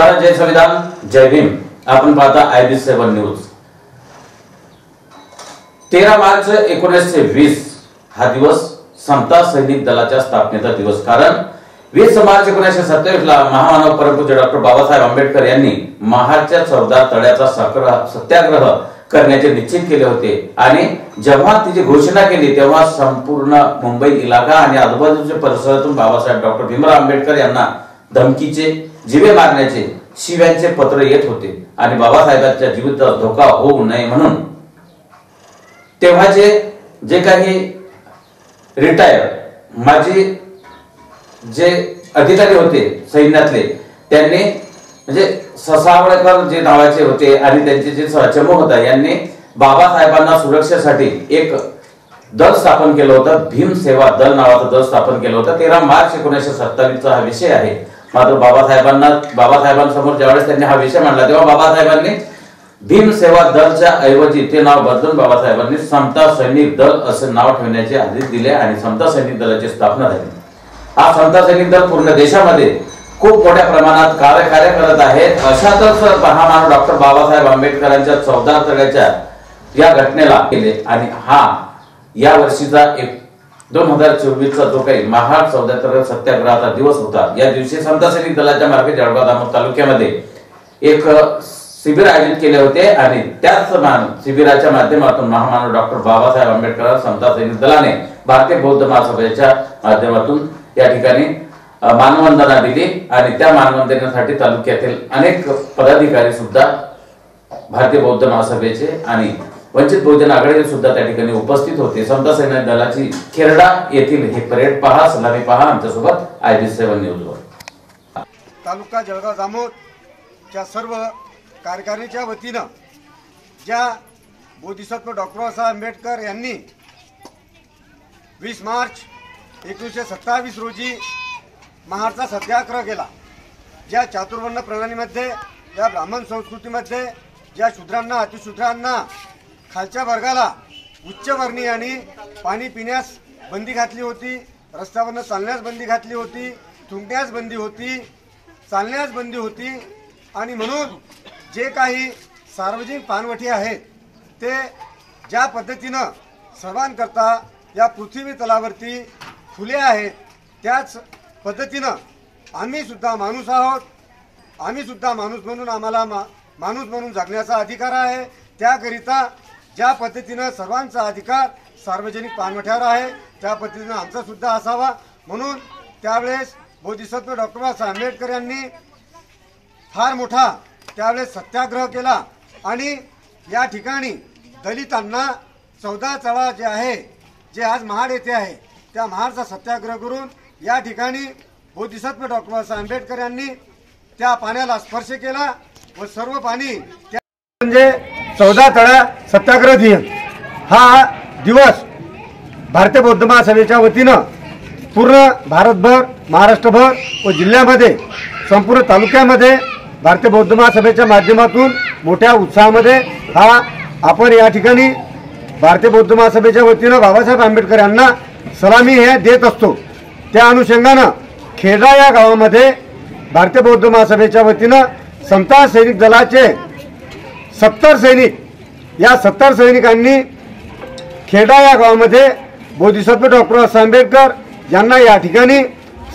भारत, जय संविधान, जय भीम। आपण पाहता IB7 न्यूज। 13 मार्च 1920 हा दिवस समता सैनिक दलाच्या स्थापनेचा दिवस। कारण 20 मार्च 1927 ला महामानव परमपूज्य डॉक्टर बाबासाहेब आंबेडकर यांनी महाडच्या 14 तळ्याचा सत्याग्रह करण्याचे निश्चित केले होते आणि जेव्हा तिची घोषणा केली तेव्हा संपूर्ण मुंबई इलाका आणि आजूबाजूच्या परिसरातून बाबासाहेब डॉक्टर भीमराव आंबेडकर यांना धमकीचे, जीवे मारण्याचे, शिव्यांचे पत्र येत होते आणि बाबासाहेबांच्या जीवितला धोका होऊ नये म्हणून तेव्हाचे जे काही रिटायर माजी जे अधिकारी होते सैन्यातले त्यांनी म्हणजे ससावळकर जे नावाचे होते आणि त्यांचे जे चमू होता यांनी बाबासाहेबांना सुरक्षेसाठी एक दल स्थापन केलं होतं। भीम सेवा दल नावाचं दल स्थापन केलं होतं। 13 मार्च 1927 चा हा विषय आहे। मात्र बाबासाहेबांसमोर ज्यावेळेस त्यांनी हा विषय मांडला तेव्हा बाबासाहेबांनी भीम सेवा दलच्या ऐवजी ते नाव बदलून बाबासाहेबांनी समता सैनिक दल असे नाव ठेवण्याचे आदेश दिले आणि समता सैनिक दलाची स्थापना झाली। हा समता सैनिक दल पूर्ण देशामध्ये खूप मोठ्या प्रमाणात कार्य करत आहे। अशातच महामानव डॉक्टर बाबासाहेब आंबेडकरांच्या 14 तळ्याच्या या घटनेला केले आणि हा या वर्षीचा 2024चा जो काही महाड 14 तळ सत्याग्रहाचा दिवस होता। या दिवशी समता सैनिक दलाच्या मार्फत जळगाव दामोद तालुक्यामध्ये एक शिबिर आयोजित केले होते आणि त्याच शिबिराच्या माध्यमातून महामानव डॉक्टर बाबासाहेब आंबेडकर समता सैनिक दलाने भारतीय बौद्ध महासभेच्या माध्यमातून या ठिकाणी मानवंदना दिली आणि त्या मानवंदनेसाठी तालुक्यातील अनेक पदाधिकारी सुद्धा भारतीय बौद्ध महासभेचे आणि वंचित बहुजन आघाडीचे सुद्धा त्या ठिकाणी उपस्थित होते। समता सैनिक दलाची खेरडा येथील हे परेड पहा, सलामी पहा आमच्यासोबत IB7 न्यूजवर। तालुका जळगाव दामोदच्या सर्व कार्यकारिणीच्या वतीनं ज्या बोधिसत्व डॉक्टर बाबासाहेब आंबेडकर यांनी 20 मार्च 1927 रोजी महाडचा सत्याग्रह केला, ज्या चातुर्वर्ण प्रणालीमध्ये, ज्या ब्राह्मण संस्कृतीमध्ये ज्या शूद्रांना, अतिशूद्रांना, खालच्या वर्गाला उच्चवर्णीय आणि पाणी पिण्यास बंदी घातली होती, रस्त्यावरनं चालण्यास बंदी घातली होती, थुंकण्यास बंदी होती, चालण्यास बंदी होती आणि म्हणून जे काही सार्वजनिक पानवठी आहेत ते ज्या पद्धतीनं सर्वांकरता या पृथ्वी तलावरती खुले आहेत त्याच पद्धतीनं आम्ही सुद्धा माणूस आहोत। आम्ही सुद्धा माणूस म्हणून आम्हाला माणूस म्हणून जगण्याचा अधिकार आहे। त्याकरिता ज्या पद्धतीनं सर्वांचा अधिकार सार्वजनिक पानवठ्यावर आहे त्या पद्धतीनं आमचा सुद्धा असावा म्हणून त्यावेळेस बोधिसत्व डॉक्टर बाबासाहेब आंबेडकर यांनी फार मोठा त्यावेळेस सत्याग्रह केला आणि या ठिकाणी दलितांना 14 तळा जे आहे जे आज महाड येथे आहे त्या महाडचा सत्याग्रह करून या ठिकाणी बोधिसत्व डॉक्टर बाबासाहेब आंबेडकर यांनी त्या पाण्याला स्पर्श केला व सर्व पाणी म्हणजे 14 तळा सत्याग्रह दिन हा दिवस भारतीय बौद्ध महासभेच्या वतीनं पूर्ण भारतभर, महाराष्ट्रभर व जिल्ह्यामध्ये संपूर्ण तालुक्यामध्ये भारतीय बौद्ध महासभेच्या माध्यमातून मोठ्या उत्साहामध्ये हा आपण या ठिकाणी भारतीय बौद्ध महासभेच्या वतीनं बाबासाहेब आंबेडकर यांना सलामी हे देत असतो। त्या अनुषंगानं खेरडा या गावामध्ये भारतीय बौद्ध महासभेच्या वतीनं समता सैनिक दलाचे 70 सैनिक, या 70 सैनिकांनी खेरडा या गावामध्ये बोधिसत्व डॉक्टर बाबासाहेब आंबेडकर यांना या ठिकाणी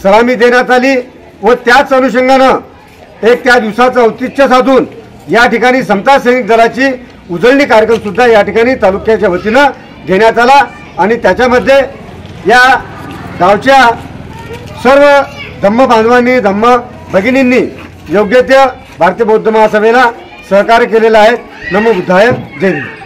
सलामी देण्यात आली व त्याच अनुषंगानं एक त्या दिवसाचं औचित्य साधून या ठिकाणी समता सैनिक दलाची उजळणी कार्यक्रम सुद्धा या ठिकाणी तालुक्याच्या वतीनं घेण्यात आला आणि त्याच्यामध्ये या गावच्या सर्व धम्म बांधवांनी, धम्म भगिनींनी योग्य ते भारतीय बौद्ध महासभेला सहकार्य केलेलं आहे। नमो बुद्धाय, जय हिंद।